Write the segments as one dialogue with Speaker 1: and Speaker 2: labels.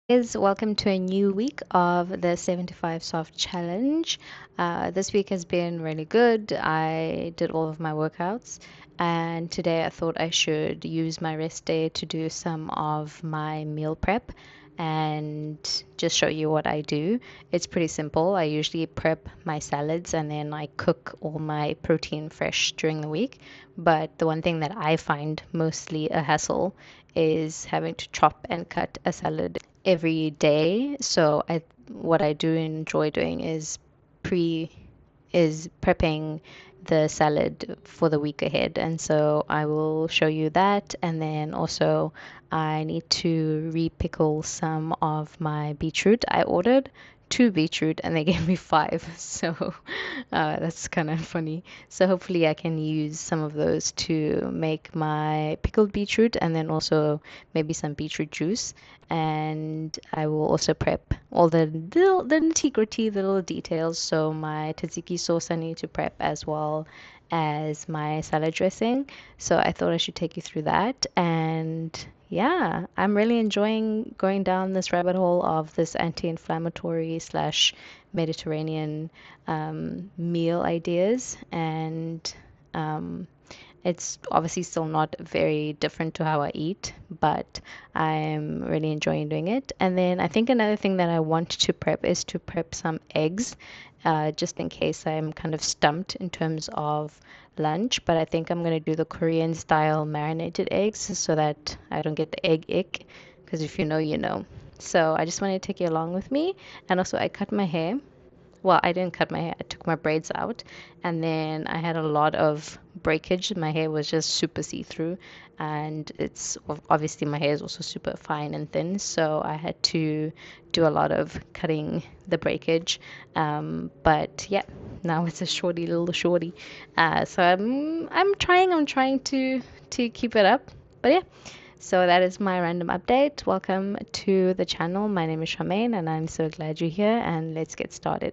Speaker 1: Guys, welcome to a new week of the 75 Soft Challenge. This week has been really good. I did all of my workouts, and today I thought I should use my rest day to do some of my meal prep and just show you what I do. It's pretty simple. I usually prep my salads and then I cook all my protein fresh during the week. But the one thing that I find mostly a hassle is having to chop and cut a salad every day. So what I do enjoy doing pre is prepping the salad for the week ahead. And so I will show you that. And then also I need to re-pickle some of my beetroot. I ordered two beetroot and they gave me five. So that's kind of funny. So hopefully I can use some of those to make my pickled beetroot and then also maybe some beetroot juice. And I will also prep all the nitty-gritty little details. So my tzatziki sauce I need to prep as well as my salad dressing. So I thought I should take you through that. And yeah, I'm really enjoying going down this rabbit hole of this anti-inflammatory slash Mediterranean meal ideas. And um, it's obviously still not very different to how I eat, but I'm really enjoying doing it. And then I think another thing that I want to prep is to prep some eggs, just in case I'm kind of stumped in terms of lunch. But I think I'm going to do the Korean style marinated eggs so that I don't get the egg ick, because if you know, you know. So I just wanted to take you along with me. And also, I cut my hair. Well, I didn't cut my hair. I took my braids out, and then I had a lot of breakage. My hair was just super see-through, and it's obviously my hair is also super fine and thin, so I had to do a lot of cutting the breakage. But yeah, now it's a shorty little shorty. So I'm trying to keep it up. But yeah. So that is my random update. Welcome to the channel. My name is Charmaine and I'm so glad you're here, and let's get started.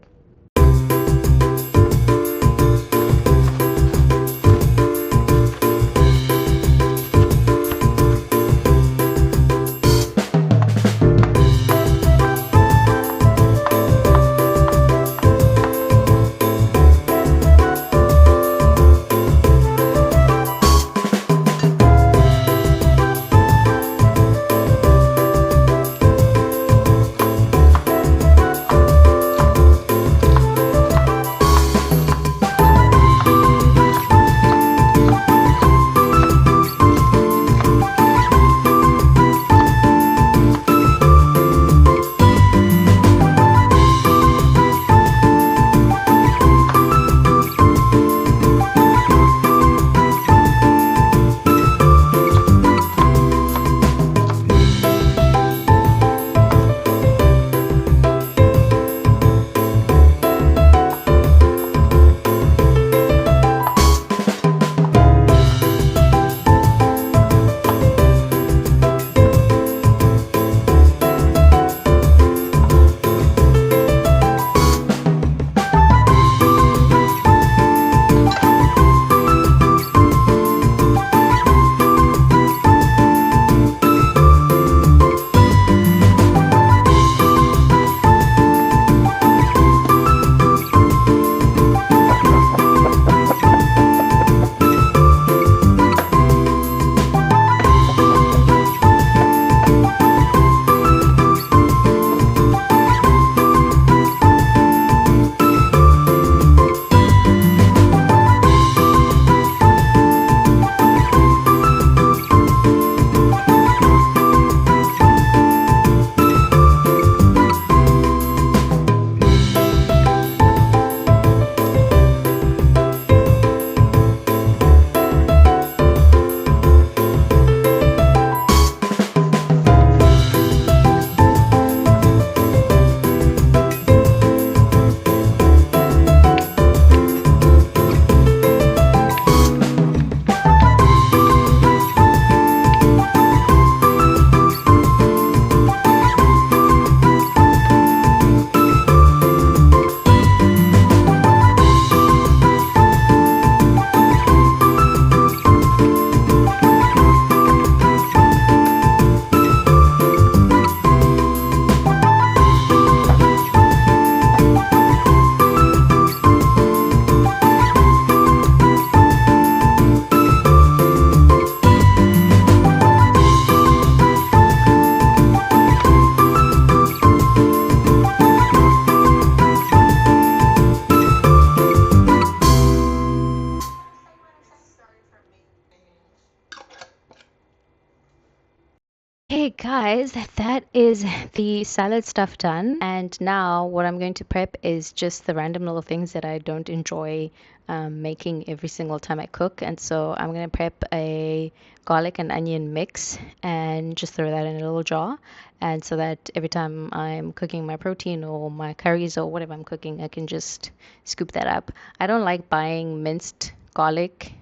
Speaker 1: Okay, guys, that is the salad stuff done. And now what I'm going to prep is just the random little things that I don't enjoy making every single time I cook. And so I'm going to prep a garlic and onion mix and just throw that in a little jar. And so that every time I'm cooking my protein or my curries or whatever I'm cooking, I can just scoop that up. I don't like buying minced garlic.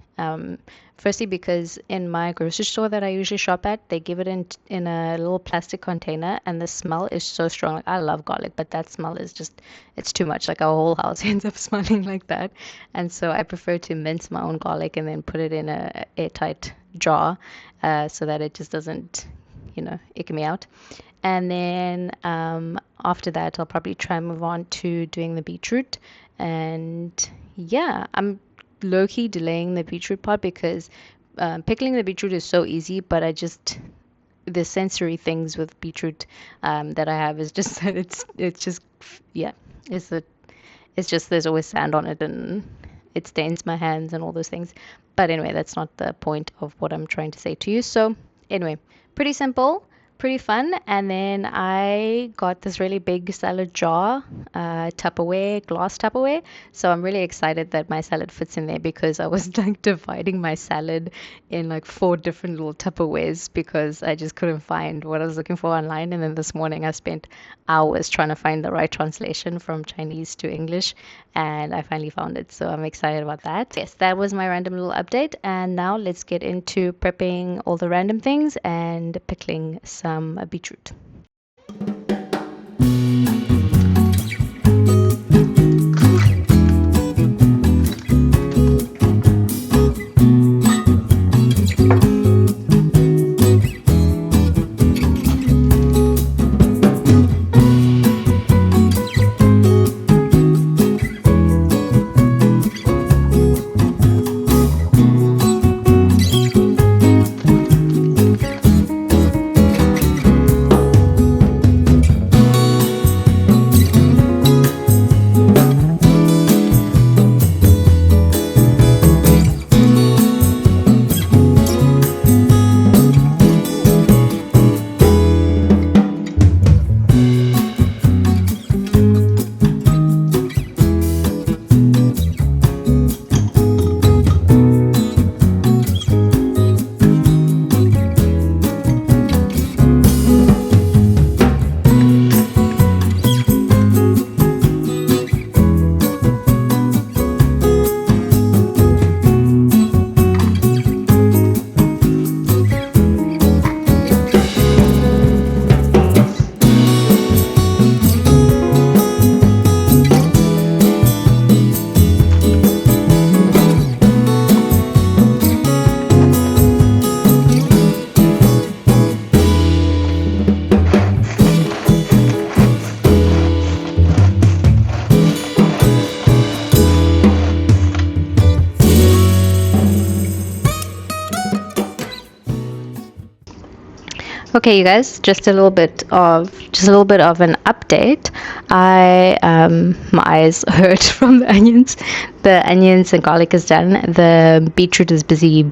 Speaker 1: Firstly, because in my grocery store that I usually shop at, they give it in a little plastic container, and the smell is so strong. Like, I love garlic, but that smell is just, it's too much. Like our whole house ends up smelling like that. And so I prefer to mince my own garlic and then put it in a airtight jar, so that it just doesn't, ick me out. And then after that, I'll probably try and move on to doing the beetroot. And yeah, I'm low-key delaying the beetroot part because pickling the beetroot is so easy, but the sensory things with beetroot that I have is just that it's just, yeah, it's just there's always sand on it and it stains my hands and all those things. But anyway, that's not the point of what I'm trying to say to you. So anyway, pretty simple, pretty fun. And then I got this really big salad jar, Tupperware, glass Tupperware. So I'm really excited that my salad fits in there because I was like dividing my salad in like 4 different little Tupperwares because I just couldn't find what I was looking for online. And then this morning I spent hours trying to find the right translation from Chinese to English, and I finally found it. So I'm excited about that. Yes, that was my random little update. And now let's get into prepping all the random things and pickling some beetroot. Okay, you guys, just a little bit of an update. My eyes hurt from the onions. The onions and garlic is done. The beetroot is busy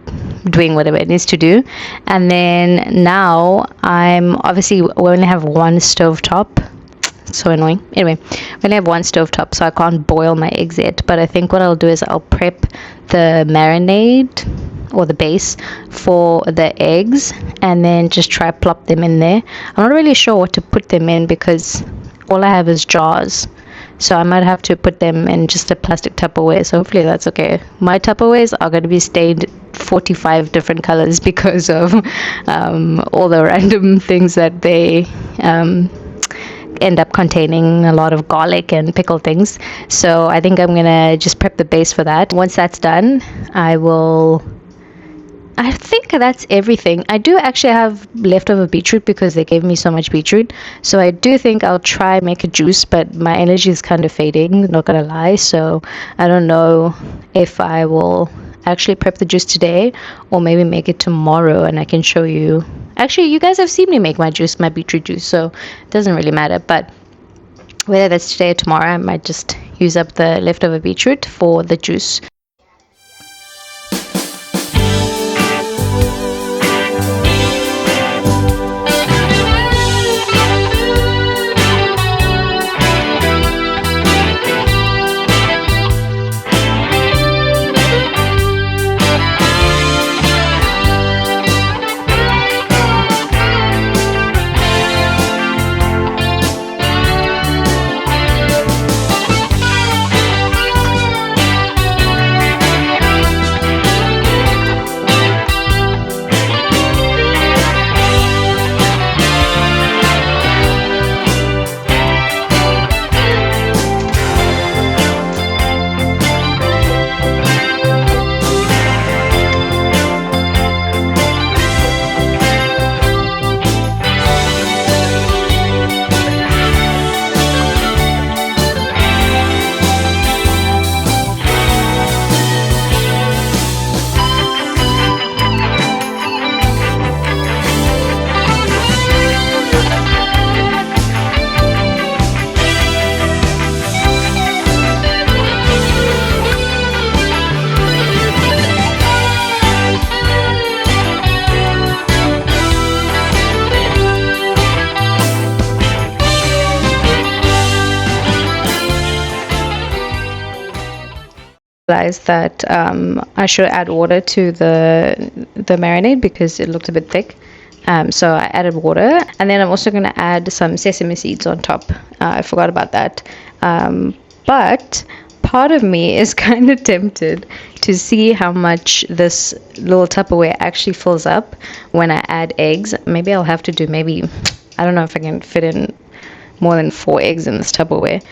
Speaker 1: doing whatever it needs to do. And then now we only have one stove top. So annoying. Anyway, we only have one stove top, so I can't boil my eggs yet. But I think what I'll do is I'll prep the marinade or the base for the eggs and then just try plop them in there. I'm not really sure what to put them in because all I have is jars, so I might have to put them in just a plastic Tupperware. So hopefully that's okay. My Tupperwares are going to be stained 45 different colors because of all the random things that they end up containing a lot of garlic and pickle things. So I think I'm gonna just prep the base for that. Once that's done, I think that's everything. I do actually have leftover beetroot because they gave me so much beetroot. So I do think I'll try make a juice, but my energy is kind of fading, not gonna lie. So I don't know if I will actually prep the juice today or maybe make it tomorrow and I can show you. Actually, you guys have seen me make my beetroot juice, so it doesn't really matter. But whether that's today or tomorrow, I might just use up the leftover beetroot for the juice. Realized that I should add water to the marinade because it looked a bit thick. So I added water, and then I'm also going to add some sesame seeds on top. I forgot about that. But part of me is kind of tempted to see how much this little Tupperware actually fills up when I add eggs. Maybe I'll have to do I don't know if I can fit in more than 4 eggs in this Tupperware.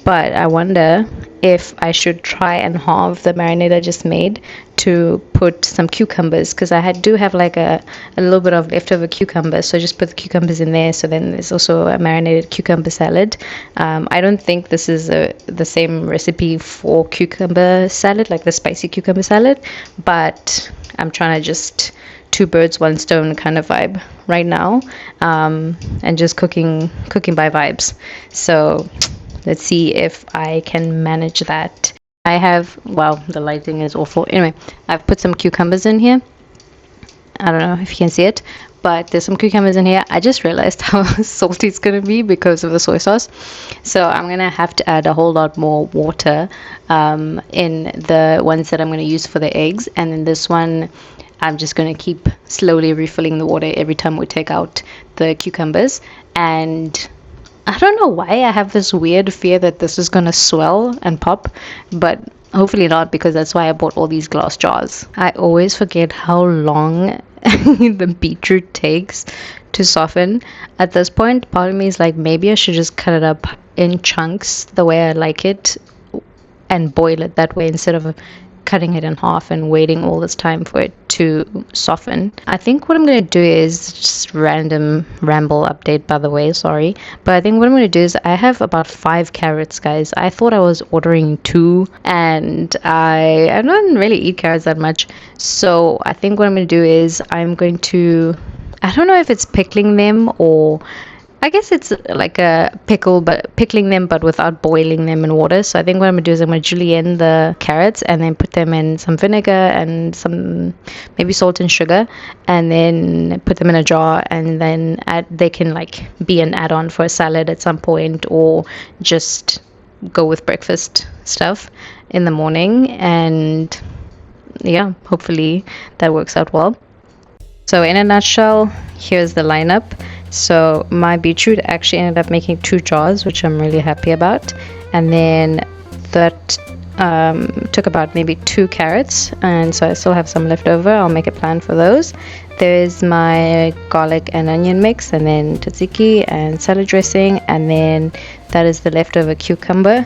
Speaker 1: But I wonder if I should try and halve the marinade I just made to put some cucumbers, because I do have like a little bit of leftover cucumbers, so I just put the cucumbers in there. So then there's also a marinated cucumber salad. I don't think this is the same recipe for cucumber salad, like the spicy cucumber salad, but I'm trying to just 2 birds 1 stone kind of vibe right now, and just cooking by vibes. So let's see if I can manage that. I have, wow, the lighting is awful. Anyway, I've put some cucumbers in here. I don't know if you can see it, but there's some cucumbers in here. I just realized how salty it's going to be because of the soy sauce. So I'm going to have to add a whole lot more water in the ones that I'm going to use for the eggs. And then this one, I'm just going to keep slowly refilling the water every time we take out the cucumbers. And I don't know why I have this weird fear that this is going to swell and pop, but hopefully not, because that's why I bought all these glass jars. I always forget how long the beetroot takes to soften. At this point, part of me is like, maybe I should just cut it up in chunks the way I like it and boil it that way instead of cutting it in half and waiting all this time for it to soften. I think what I'm going to do is just random ramble update, by the way, sorry, but I think what I'm going to do is I have about 5 carrots, guys. I thought I was ordering 2, and I don't really eat carrots that much, so I think what I'm going to do is I'm going to, I don't know if it's pickling them, or I guess it's like a pickle, but pickling them but without boiling them in water. So I think what I'm going to do is I'm going to julienne the carrots and then put them in some vinegar and some maybe salt and sugar, and then put them in a jar, and then they can like be an add-on for a salad at some point, or just go with breakfast stuff in the morning. And yeah, hopefully that works out well. So in a nutshell, here's the lineup. So my beetroot actually ended up making 2 jars, which I'm really happy about. And then that took about maybe 2 carrots, and so I still have some left over. I'll make a plan for those. There's my garlic and onion mix, and then tzatziki and salad dressing, and then that is the leftover cucumber.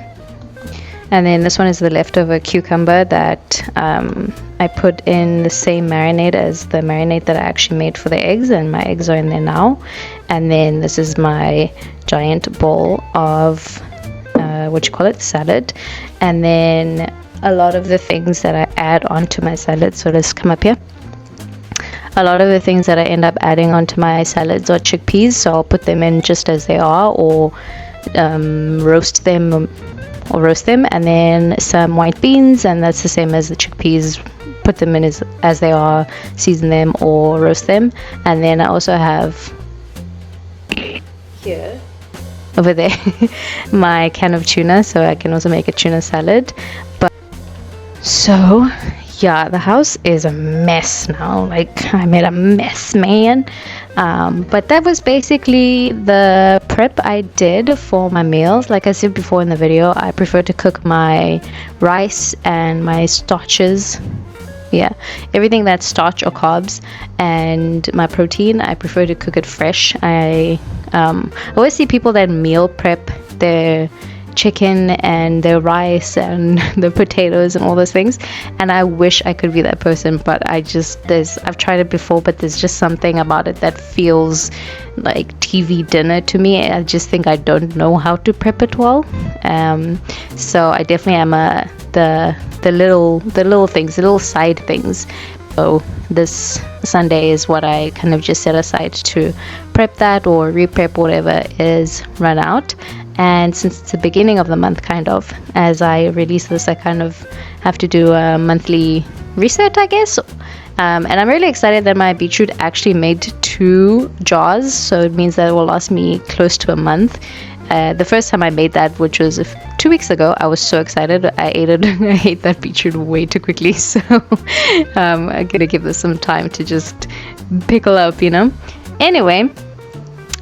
Speaker 1: And then this one is the leftover cucumber that I put in the same marinade as the marinade that I actually made for the eggs, and my eggs are in there now. And then this is my giant bowl of salad. And then a lot of the things that I add onto my salad, so let's come up here. A lot of the things that I end up adding onto my salads are chickpeas, so I'll put them in just as they are, or roast them, and then some white beans, and that's the same as the chickpeas. Put them in as they are, season them or roast them. And then I also have here over there my can of tuna, so I can also make a tuna salad. But so yeah, the house is a mess now. Like, I made a mess, man. But that was basically the prep I did for my meals. Like I said before in the video, I prefer to cook my rice and my starches. Yeah, everything that's starch or carbs, and my protein, I prefer to cook it fresh. I always see people that meal prep their chicken and their rice and the potatoes and all those things, and I wish I could be that person, but I've tried it before, but there's just something about it that feels like TV dinner to me. I just think I don't know how to prep it well. So I definitely am the little things, the little side things. So this Sunday is what I kind of just set aside to prep that, or re-prep whatever is run out. And since it's the beginning of the month, kind of, as I release this, I kind of have to do a monthly reset, I guess. And I'm really excited that my beetroot actually made 2 jars, so it means that it will last me close to a month. The first time I made that, which was 2 weeks ago. I was so excited. I ate it. I ate that beetroot way too quickly. So I'm gonna give this some time to just pickle up, Anyway,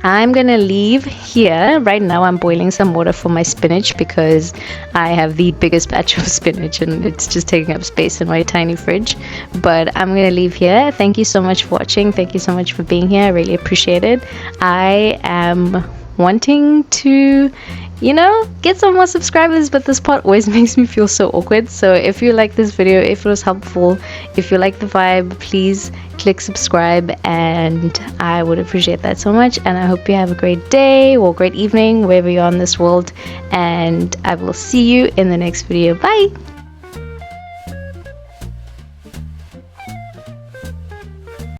Speaker 1: I'm gonna leave here. Right now I'm boiling some water for my spinach because I have the biggest batch of spinach and it's just taking up space in my tiny fridge. But I'm gonna leave here. Thank you so much for watching. Thank you so much for being here. I really appreciate it. I am wanting to get some more subscribers, but this part always makes me feel so awkward. So if you like this video, if it was helpful, if you like the vibe, please click subscribe, and I would appreciate that so much. And I hope you have a great day or great evening wherever you are in this world, and I will see you in the next video. Bye.